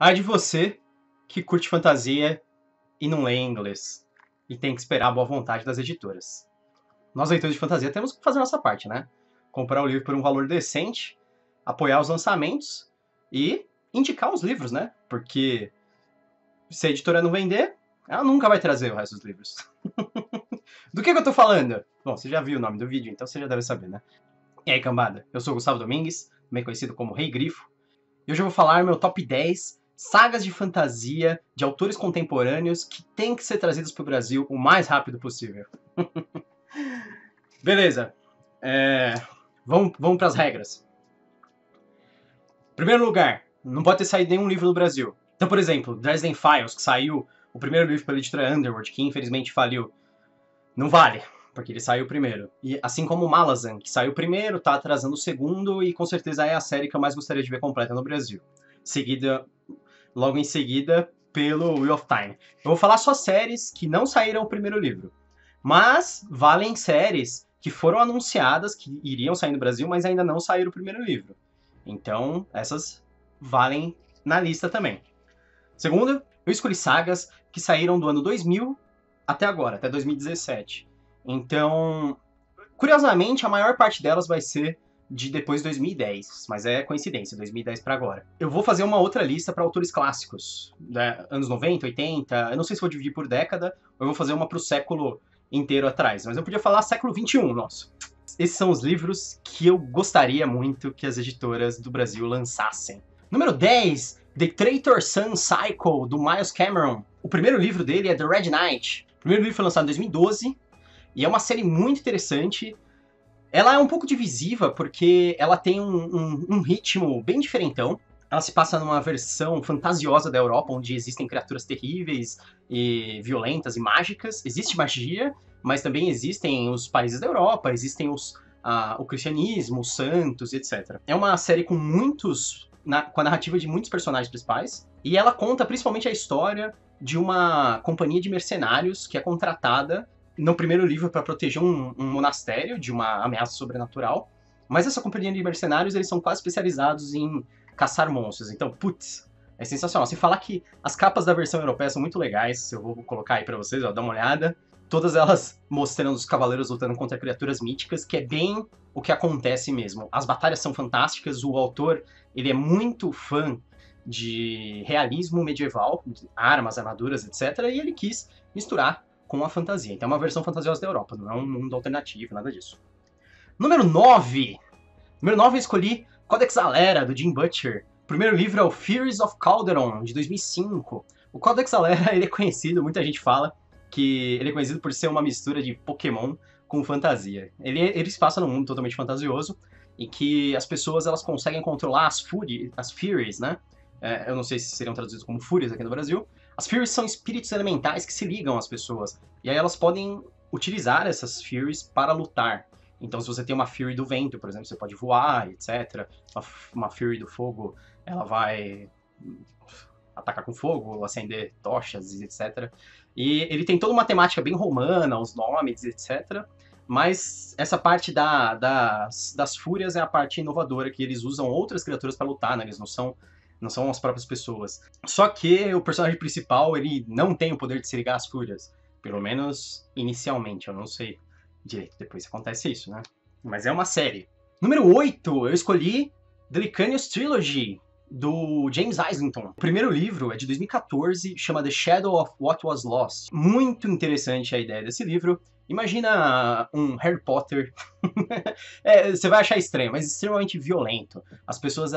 Ai de você que curte fantasia e não lê inglês. E tem que esperar a boa vontade das editoras. Nós, leitores de fantasia, temos que fazer a nossa parte, né? Comprar o livro por um valor decente, apoiar os lançamentos e indicar os livros, né? Porque se a editora não vender, ela nunca vai trazer o resto dos livros. Do que eu tô falando? Bom, você já viu o nome do vídeo, então você já deve saber, né? E aí, cambada? Eu sou o Gustavo Domingues, também conhecido como Rei Grifo, e hoje eu vou falar meu top 10 sagas de fantasia de autores contemporâneos que têm que ser trazidos para o Brasil o mais rápido possível. Beleza, vamos para as regras. Primeiro lugar, não pode ter saído nenhum livro no Brasil. Então, por exemplo, Dresden Files, que saiu o primeiro livro pela editora Underworld, que infelizmente faliu, não vale, porque ele saiu primeiro. E assim como Malazan, que saiu primeiro, tá atrasando o segundo, e com certeza é a série que eu mais gostaria de ver completa no Brasil. Logo em seguida, pelo Wheel of Time. Eu vou falar só séries que não saíram o primeiro livro. Mas valem séries que foram anunciadas, que iriam sair no Brasil, mas ainda não saíram o primeiro livro. Então, essas valem na lista também. Segundo, eu escolhi sagas que saíram do ano 2000 até agora, até 2017. Então, curiosamente, a maior parte delas vai ser de depois de 2010, mas é coincidência, 2010 para agora. Eu vou fazer uma outra lista para autores clássicos, né, anos 90, 80, eu não sei se vou dividir por década, ou eu vou fazer uma pro século inteiro atrás, mas eu podia falar século 21, nossa. Esses são os livros que eu gostaria muito que as editoras do Brasil lançassem. Número 10, The Traitor Sun Cycle, do Miles Cameron. O primeiro livro dele é The Red Knight. O primeiro livro foi lançado em 2012, e é uma série muito interessante. Ela é um pouco divisiva, porque ela tem um ritmo bem diferentão. Ela se passa numa versão fantasiosa da Europa, onde existem criaturas terríveis e violentas e mágicas. Existe magia, mas também existem os países da Europa, existem o cristianismo, os santos, etc. É uma série com com a narrativa de muitos personagens principais, e ela conta principalmente a história de uma companhia de mercenários que é contratada no primeiro livro para proteger um monastério de uma ameaça sobrenatural. Mas essa companhia de mercenários, eles são quase especializados em caçar monstros. Então, putz, é sensacional. Sem falar que as capas da versão europeia são muito legais. Eu vou colocar aí para vocês, ó, dá uma olhada. Todas elas mostrando os cavaleiros lutando contra criaturas míticas, que é bem o que acontece mesmo. As batalhas são fantásticas, o autor, ele é muito fã de realismo medieval, armas, armaduras, etc. E ele quis misturar com a fantasia. Então é uma versão fantasiosa da Europa, não é um mundo alternativo, nada disso. Número 9. Número 9 eu escolhi Codex Alera, do Jim Butcher. O primeiro livro é o Furies of Calderon, de 2005. O Codex Alera, ele é conhecido, muita gente fala, que ele é conhecido por ser uma mistura de Pokémon com fantasia. Ele se passa num mundo totalmente fantasioso, em que as pessoas elas conseguem controlar as Furies, né? Eu não sei se seriam traduzidos como Fúrias aqui no Brasil. As Furies são espíritos elementais que se ligam às pessoas. E aí elas podem utilizar essas Furies para lutar. Então, se você tem uma Fury do vento, por exemplo, você pode voar, etc. Uma Fury do fogo, ela vai atacar com fogo, acender tochas, etc. E ele tem toda uma temática bem romana, os nomes, etc. Mas essa parte das fúrias é a parte inovadora, que eles usam outras criaturas para lutar, né? Eles não são as próprias pessoas. Só que o personagem principal, ele não tem o poder de se ligar às fúrias. Pelo menos inicialmente, eu não sei direito. Depois acontece isso, né? Mas é uma série. Número 8, eu escolhi The Licanius Trilogy, do James Islington. O primeiro livro é de 2014, chama The Shadow of What Was Lost. Muito interessante a ideia desse livro. Imagina um Harry Potter. Você vai achar estranho, mas extremamente violento. As pessoas,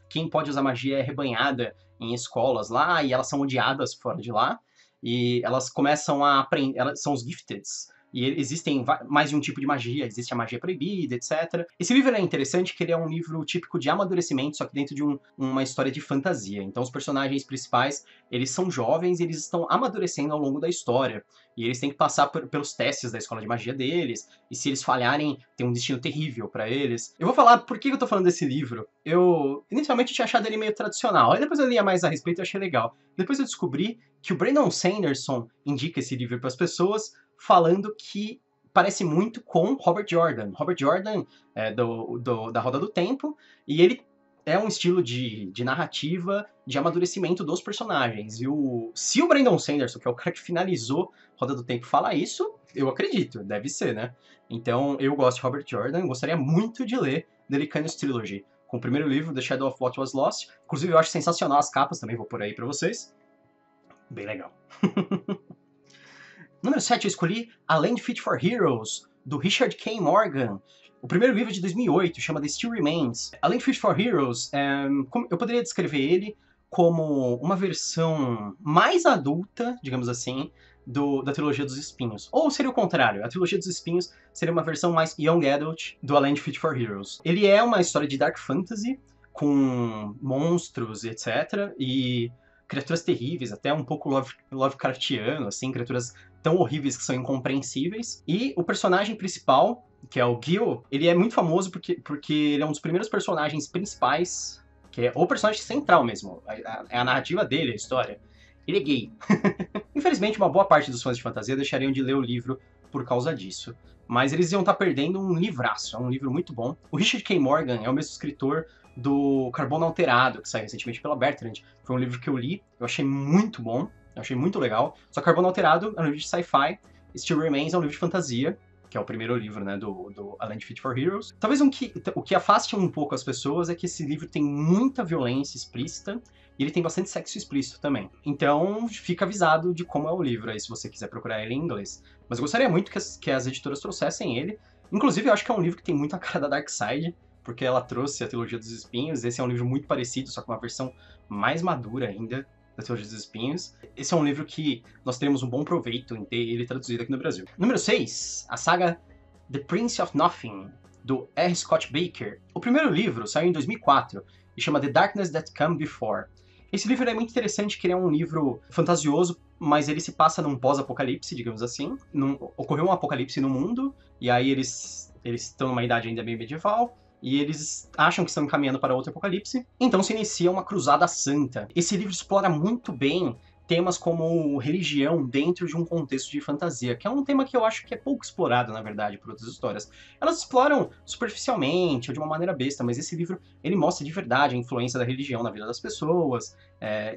quem pode usar magia é rebanhada em escolas lá, e elas são odiadas fora de lá. E elas começam a aprender, elas são os Gifteds. E existem mais de um tipo de magia, existe a magia proibida, etc. Esse livro é interessante que ele é um livro típico de amadurecimento, só que dentro de uma história de fantasia. Então os personagens principais, eles são jovens e eles estão amadurecendo ao longo da história. E eles têm que passar pelos testes da escola de magia deles, e se eles falharem, tem um destino terrível pra eles. Eu vou falar por que eu tô falando desse livro. Eu inicialmente tinha achado ele meio tradicional, aí depois eu lia mais a respeito e achei legal. Depois eu descobri que o Brandon Sanderson indica esse livro para as pessoas, falando que parece muito com Robert Jordan. Robert Jordan é da Roda do Tempo, e ele é um estilo de narrativa de amadurecimento dos personagens. Se o Brandon Sanderson, que é o cara que finalizou Roda do Tempo, fala isso, eu acredito, deve ser, né? Então, eu gosto de Robert Jordan, gostaria muito de ler The Licanius Trilogy, com o primeiro livro, The Shadow of What Was Lost. Inclusive, eu acho sensacional as capas, também vou por aí pra vocês. Bem legal. Número 7, eu escolhi A Land Fit for Heroes, do Richard K. Morgan. O primeiro livro de 2008 chama The Still Remains. A Land Fit for Heroes, eu poderia descrever ele como uma versão mais adulta, digamos assim, da Trilogia dos Espinhos. Ou seria o contrário, a Trilogia dos Espinhos seria uma versão mais young adult do A Land Fit for Heroes. Ele é uma história de dark fantasy, com monstros, etc. E criaturas terríveis, até um pouco Lovecraftiano, assim, criaturas tão horríveis que são incompreensíveis. E o personagem principal, que é o Gil, ele é muito famoso porque ele é um dos primeiros personagens principais, que é o personagem central mesmo, é a narrativa dele, a história. Ele é gay. Infelizmente, uma boa parte dos fãs de fantasia deixariam de ler o livro por causa disso. Mas eles iam estar perdendo um livraço, é um livro muito bom. O Richard K. Morgan é o mesmo escritor do Carbono Alterado, que saiu recentemente pela Bertrand. Foi um livro que eu li, eu achei muito bom, eu achei muito legal. Só que Carbono Alterado é um livro de sci-fi, Still Remains é um livro de fantasia, que é o primeiro livro, né, do A Land Fit for Heroes. Talvez o que afaste um pouco as pessoas é que esse livro tem muita violência explícita, e ele tem bastante sexo explícito também. Então, fica avisado de como é o livro aí, se você quiser procurar ele em inglês. Mas eu gostaria muito que as editoras trouxessem ele. Inclusive, eu acho que é um livro que tem muito a cara da Dark Side, porque ela trouxe a Trilogia dos Espinhos. Esse é um livro muito parecido, só com uma versão mais madura ainda da Trilogia dos Espinhos. Esse é um livro que nós teremos um bom proveito em ter ele traduzido aqui no Brasil. Número 6, a saga The Prince of Nothing, do R. Scott Baker. O primeiro livro saiu em 2004 e chama The Darkness That Came Before. Esse livro é muito interessante, que ele é um livro fantasioso, mas ele se passa num pós-apocalipse, digamos assim. Ocorreu um apocalipse no mundo, e aí eles estão numa idade ainda meio medieval, e eles acham que estão caminhando para outro apocalipse. Então se inicia uma cruzada santa. Esse livro explora muito bem temas como religião dentro de um contexto de fantasia, que é um tema que eu acho que é pouco explorado, na verdade, por outras histórias. Elas exploram superficialmente, ou de uma maneira besta, mas esse livro, ele mostra de verdade a influência da religião na vida das pessoas,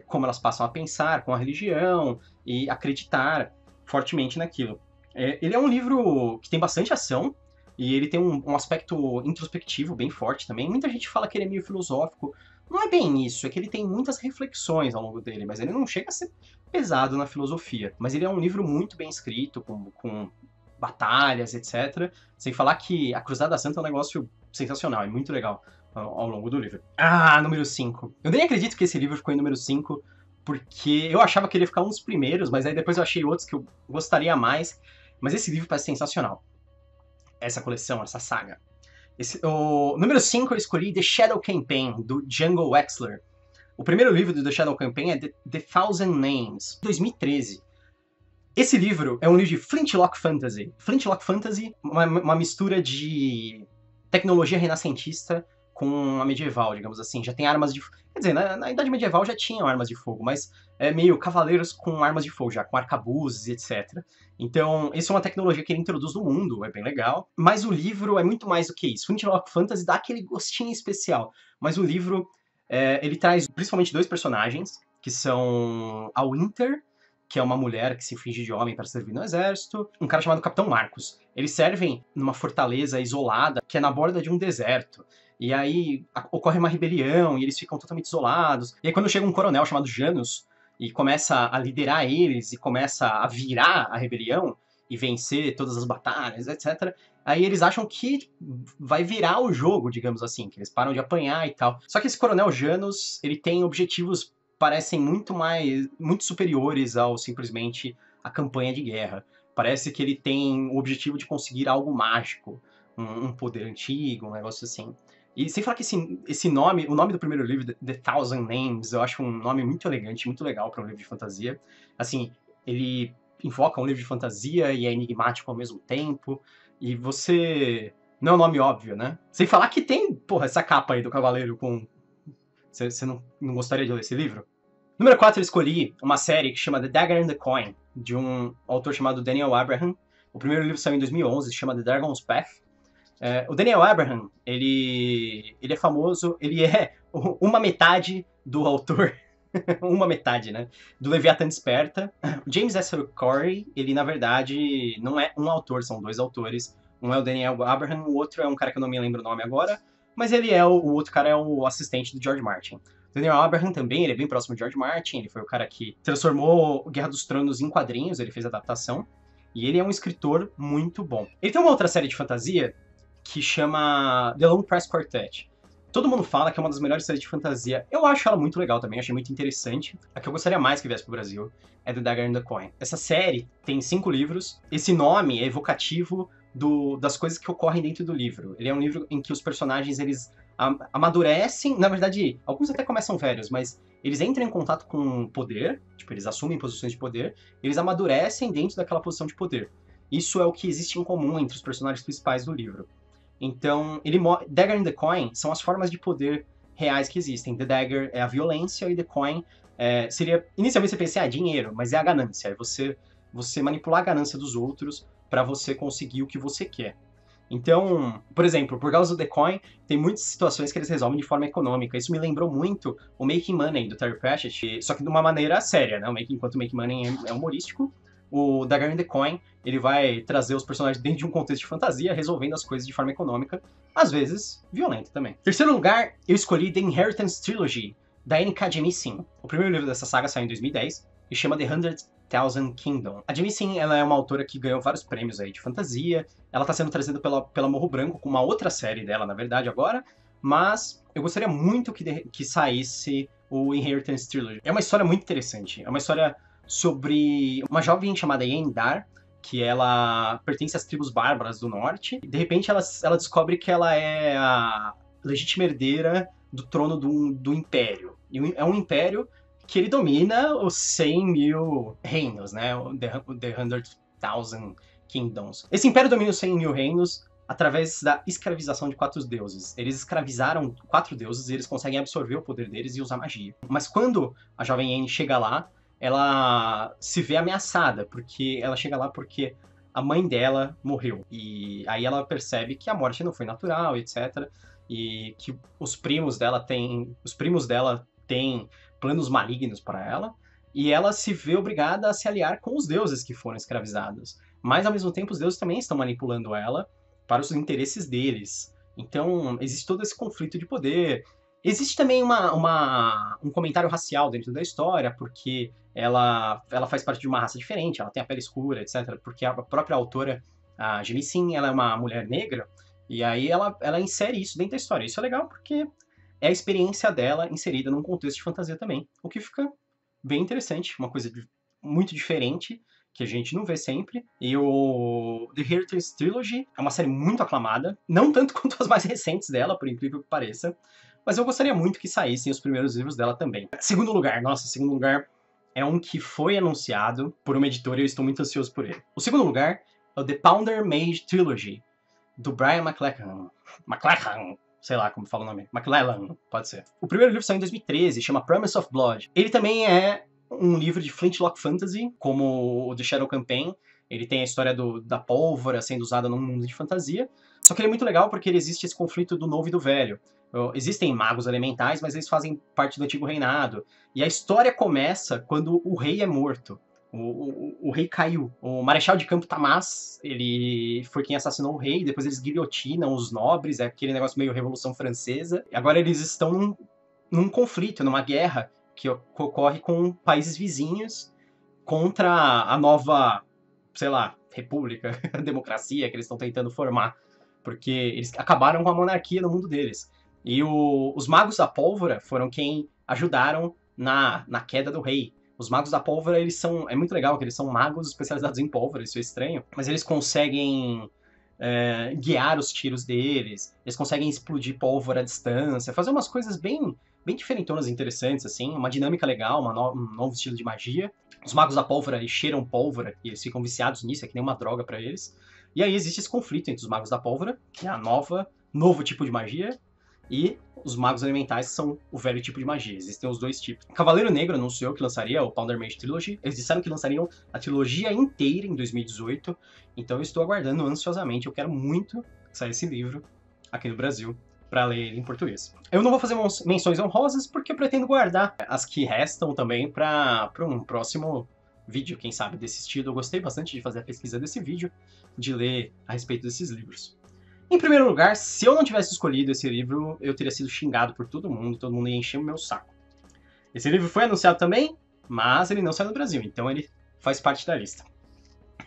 como elas passam a pensar com a religião e acreditar fortemente naquilo. Ele é um livro que tem bastante ação, e ele tem um aspecto introspectivo bem forte também. Muita gente fala que ele é meio filosófico. Não é bem isso, é que ele tem muitas reflexões ao longo dele, mas ele não chega a ser pesado na filosofia. Mas ele é um livro muito bem escrito, com batalhas, etc. Sem falar que a Cruzada Santa é um negócio sensacional, é muito legal ao longo do livro. Ah, número 5. Eu nem acredito que esse livro ficou em número 5, porque eu achava que ele ia ficar um dos primeiros, mas aí depois eu achei outros que eu gostaria mais. Mas esse livro parece sensacional. Essa coleção, essa saga. O número 5 eu escolhi The Shadow Campaign, do Django Wexler. O primeiro livro do The Shadow Campaign é The Thousand Names, 2013. Esse livro é um livro de Flintlock Fantasy. Flintlock Fantasy, uma mistura de tecnologia renascentista com a medieval, digamos assim. Já tem armas de... Quer dizer, na Idade Medieval já tinham armas de fogo, mas é meio cavaleiros com armas de fogo já, com arcabuzes, etc. Então, isso é uma tecnologia que ele introduz no mundo, é bem legal. Mas o livro é muito mais do que isso. Flintlock Fantasy dá aquele gostinho especial. Mas o livro, ele traz principalmente dois personagens, que são a Winter, que é uma mulher que se finge de homem para servir no exército, um cara chamado Capitão Marcos. Eles servem numa fortaleza isolada, que é na borda de um deserto. E aí ocorre uma rebelião e eles ficam totalmente isolados. E aí quando chega um coronel chamado Janus e começa a liderar eles e começa a virar a rebelião e vencer todas as batalhas, etc., aí eles acham que vai virar o jogo, digamos assim, que eles param de apanhar e tal. Só que esse coronel Janus, ele tem objetivos parecem muito superiores ao simplesmente a campanha de guerra. Parece que ele tem o objetivo de conseguir algo mágico, um poder antigo, um negócio assim. E sem falar que esse nome, o nome do primeiro livro, The Thousand Names, eu acho um nome muito elegante, muito legal para um livro de fantasia. Assim, ele invoca um livro de fantasia e é enigmático ao mesmo tempo. E você... Não é um nome óbvio, né? Sem falar que tem, porra, essa capa aí do cavaleiro com... Você não gostaria de ler esse livro? Número 4, eu escolhi uma série que chama The Dagger and the Coin, de um autor chamado Daniel Abraham. O primeiro livro saiu em 2011, se chama The Dragon's Path. O Daniel Abraham, ele é famoso, ele é uma metade do autor uma metade, né? Do Leviatã Desperta. O James S. Corey, ele na verdade não é um autor, são dois autores. Um é o Daniel Abraham, o outro é um cara que eu não me lembro o nome agora, mas ele é o outro cara é o assistente do George Martin. O Daniel Abraham também, ele é bem próximo de George Martin, ele foi o cara que transformou Guerra dos Tronos em quadrinhos, ele fez adaptação, e ele é um escritor muito bom. Ele tem uma outra série de fantasia que chama The Long Press Quartet. Todo mundo fala que é uma das melhores séries de fantasia. Eu acho ela muito legal também, achei muito interessante. A que eu gostaria mais que viesse pro Brasil é The Dagger and the Coin. Essa série tem 5 livros. Esse nome é evocativo das coisas que ocorrem dentro do livro. Ele é um livro em que os personagens, eles amadurecem. Na verdade, alguns até começam velhos, mas eles entram em contato com poder, tipo, eles assumem posições de poder, eles amadurecem dentro daquela posição de poder. Isso é o que existe em comum entre os personagens principais do livro. Então, Dagger and the Coin são as formas de poder reais que existem. The Dagger é a violência e The Coin seria... Inicialmente você pensa, dinheiro, mas é a ganância. É você manipular a ganância dos outros para você conseguir o que você quer. Então, por exemplo, por causa do The Coin, tem muitas situações que eles resolvem de forma econômica. Isso me lembrou muito o Making Money, do Terry Pratchett, só que de uma maneira séria, né? Enquanto o Making Money é humorístico, o Dagger and the Coin, ele vai trazer os personagens dentro de um contexto de fantasia, resolvendo as coisas de forma econômica, às vezes violenta também. Terceiro lugar, eu escolhi The Inheritance Trilogy, da N.K. Jemisin. O primeiro livro dessa saga saiu em 2010 e chama The 100,000 Kingdom. A Jemisin, ela é uma autora que ganhou vários prêmios aí de fantasia. Ela está sendo trazida pela Morro Branco com uma outra série dela, na verdade, agora. Mas eu gostaria muito que saísse o Inheritance Trilogy. É uma história muito interessante. É uma história sobre uma jovem chamada Yendar, que ela pertence às tribos bárbaras do norte. E de repente ela descobre que ela é a legítima herdeira do trono do império. E é um império que ele domina os 100.000 reinos, né? The 100,000 Kingdoms. Esse império domina os 100.000 reinos através da escravização de 4 deuses. Eles escravizaram 4 deuses e eles conseguem absorver o poder deles e usar magia. Mas quando a jovem Yen chega lá, ela se vê ameaçada, porque ela chega lá porque a mãe dela morreu. E aí ela percebe que a morte não foi natural, etc. E que os primos dela têm planos malignos para ela. E ela se vê obrigada a se aliar com os deuses que foram escravizados. Mas, ao mesmo tempo, os deuses também estão manipulando ela para os interesses deles. Então, existe todo esse conflito de poder. Existe também um comentário racial dentro da história, porque ela faz parte de uma raça diferente, ela tem a pele escura, etc. Porque a própria autora, a Jemisin, ela é uma mulher negra, e aí ela insere isso dentro da história. Isso é legal porque é a experiência dela inserida num contexto de fantasia também, o que fica bem interessante, uma coisa muito diferente, que a gente não vê sempre. E o The Heritage Trilogy é uma série muito aclamada, não tanto quanto as mais recentes dela, por incrível que pareça, mas eu gostaria muito que saíssem os primeiros livros dela também. Segundo lugar é um que foi anunciado por uma editora e eu estou muito ansioso por ele. O segundo lugar é o The Pounder Mage Trilogy, do Brian McClellan. Sei lá como fala o nome. McClellan, pode ser. O primeiro livro saiu em 2013, chama Promise of Blood. Ele também é um livro de Flintlock Fantasy, como o The Shadow Campaign. Ele tem a história da pólvora sendo usada num mundo de fantasia. Só que ele é muito legal porque existe esse conflito do novo e do velho. Existem magos elementais, mas eles fazem parte do antigo reinado. E a história começa quando o rei é morto. O rei caiu. O Marechal de Campo Tamás, ele foi quem assassinou o rei, depois eles guilhotinam os nobres, é aquele negócio meio Revolução Francesa. E agora eles estão num conflito, numa guerra, que ocorre com países vizinhos contra a nova, sei lá, república, democracia que eles estão tentando formar. Porque eles acabaram com a monarquia no mundo deles. E os magos da pólvora foram quem ajudaram na queda do rei. Os magos da pólvora, é muito legal, que eles são magos especializados em pólvora, isso é estranho, mas eles conseguem guiar os tiros deles, eles conseguem explodir pólvora à distância, fazer umas coisas bem diferentonas e interessantes, assim, uma dinâmica legal, um novo estilo de magia. Os magos da pólvora, eles cheiram pólvora e eles ficam viciados nisso, é que nem uma droga pra eles. E aí existe esse conflito entre os magos da pólvora, que é novo tipo de magia, e os magos elementais, que são o velho tipo de magia. Existem os dois tipos. Cavaleiro Negro anunciou que lançaria o Pounder Mage Trilogy. Eles disseram que lançariam a trilogia inteira em 2018. Então eu estou aguardando ansiosamente. Eu quero muito que saia esse livro aqui no Brasil. para ler ele em português. Eu não vou fazer menções honrosas porque eu pretendo guardar as que restam também para um próximo vídeo, quem sabe, desse estilo. Eu gostei bastante de fazer a pesquisa desse vídeo, de ler a respeito desses livros. Em primeiro lugar, se eu não tivesse escolhido esse livro, eu teria sido xingado por todo mundo ia encher o meu saco. Esse livro foi anunciado também, mas ele não saiu no Brasil, então ele faz parte da lista.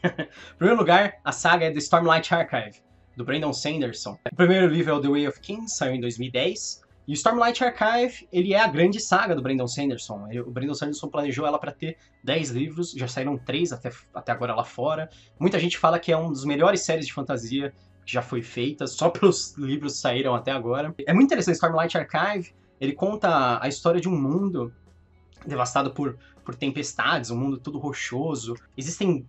Em primeiro lugar, a saga é The Stormlight Archive, do Brandon Sanderson. O primeiro livro é o The Way of Kings, saiu em 2010. E o Stormlight Archive, ele é a grande saga do Brandon Sanderson. O Brandon Sanderson planejou ela para ter 10 livros, já saíram 3 até agora lá fora. Muita gente fala que é uma das melhores séries de fantasia que já foi feita, só pelos livros que saíram até agora. É muito interessante, Stormlight Archive, ele conta a história de um mundo devastado por tempestades, um mundo todo rochoso. Existem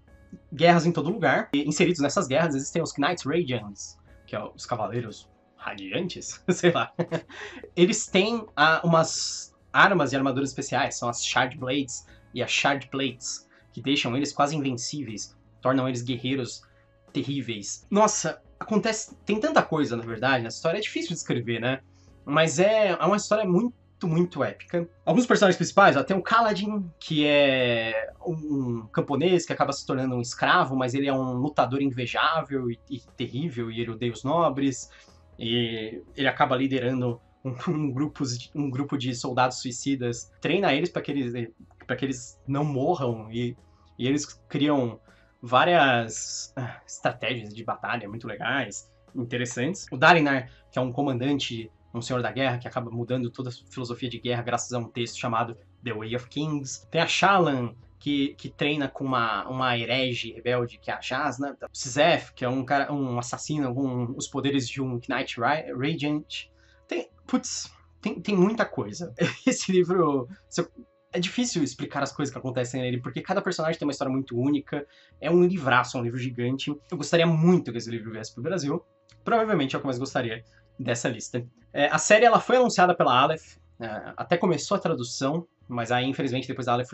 guerras em todo lugar, e inseridos nessas guerras existem os Knights Radiants, que são os Cavaleiros Radiantes, sei lá. Eles têm umas armas e armaduras especiais, são as Shard Blades e as Shard Plates, que deixam eles quase invencíveis, tornam eles guerreiros terríveis. Nossa, tem tanta coisa, na verdade, nessa história, é difícil de descrever, né? Mas é uma história muito épica. Alguns personagens principais, tem o Kaladin, que é um camponês que acaba se tornando um escravo, mas ele é um lutador invejável e terrível, e ele odeia os nobres, e ele acaba liderando um grupo de soldados suicidas, treina eles para que eles não morram, e eles criam várias estratégias de batalha muito legais, interessantes. O Dalinar, que é um comandante, um senhor da guerra, que acaba mudando toda a filosofia de guerra graças a um texto chamado The Way of Kings. Tem a Shallan, que treina com uma herege rebelde, que é a Jasna. O Szeth, que é um assassino com os poderes de um Knight Radiant. Tem muita coisa. Esse livro... É difícil explicar as coisas que acontecem nele, porque cada personagem tem uma história muito única. É um livraço, é um livro gigante. Eu gostaria muito que esse livro viesse pro Brasil. Provavelmente é o que eu mais gostaria dessa lista. A série ela foi anunciada pela Aleph, até começou a tradução, mas aí infelizmente depois a Aleph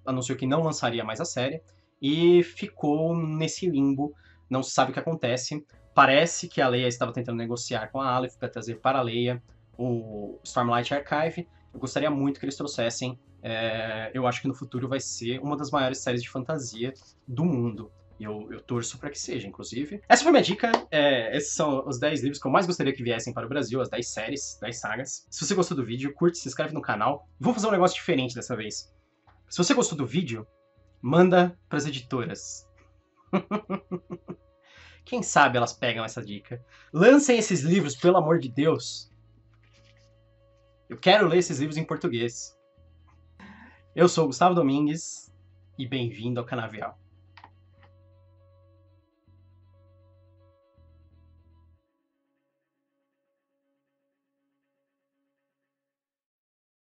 anunciou que não lançaria mais a série, e ficou nesse limbo, não se sabe o que acontece. Parece que a Leia estava tentando negociar com a Aleph para trazer para a Leia o Stormlight Archive. Eu gostaria muito que eles trouxessem. Eu acho que no futuro vai ser uma das maiores séries de fantasia do mundo. Eu torço para que seja, inclusive. Essa foi minha dica. Esses são os 10 livros que eu mais gostaria que viessem para o Brasil, as 10 séries, 10 sagas. Se você gostou do vídeo, curte, se inscreve no canal. Vou fazer um negócio diferente dessa vez. Se você gostou do vídeo, manda para as editoras. Quem sabe elas pegam essa dica. Lancem esses livros, pelo amor de Deus. Eu quero ler esses livros em português. Eu sou o Gustavo Domingues e bem-vindo ao Canavial.